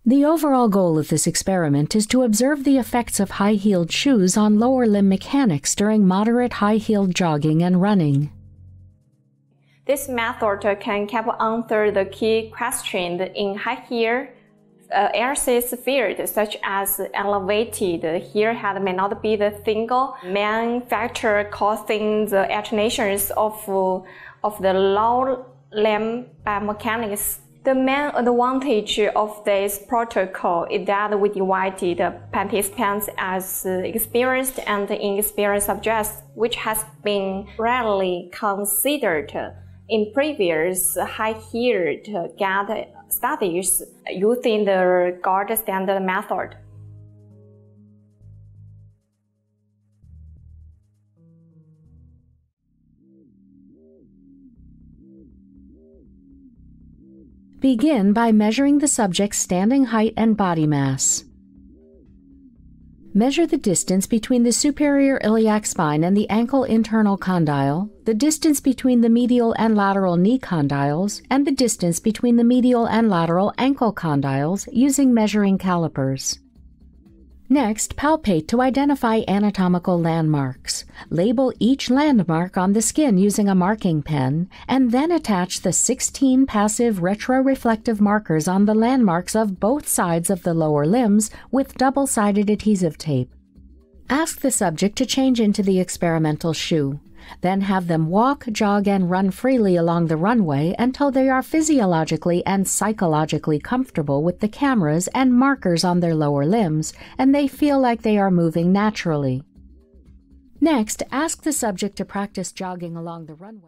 The overall goal of this experiment is to observe the effects of high-heeled shoes on lower limb mechanics during moderate high-heeled jogging and running. This method can help answer the key questions in high-heel exercise field, such as elevated heel head may not be the single main factor causing the alternations of the low limb biomechanics. The main advantage of this protocol is that we divided the participants as experienced and inexperienced subjects, which has been rarely considered in previous high-heeled Gait studies using the gold standard method. Begin by measuring the subject's standing height and body mass. Measure the distance between the superior iliac spine and the ankle internal condyle, the distance between the medial and lateral knee condyles, and the distance between the medial and lateral ankle condyles using measuring calipers. Next, palpate to identify anatomical landmarks. Label each landmark on the skin using a marking pen, and then attach the 16 passive retroreflective markers on the landmarks of both sides of the lower limbs with double-sided adhesive tape. Ask the subject to change into the experimental shoe. Then have them walk, jog, and run freely along the runway until they are physiologically and psychologically comfortable with the cameras and markers on their lower limbs, and they feel like they are moving naturally. Next, ask the subject to practice jogging along the runway.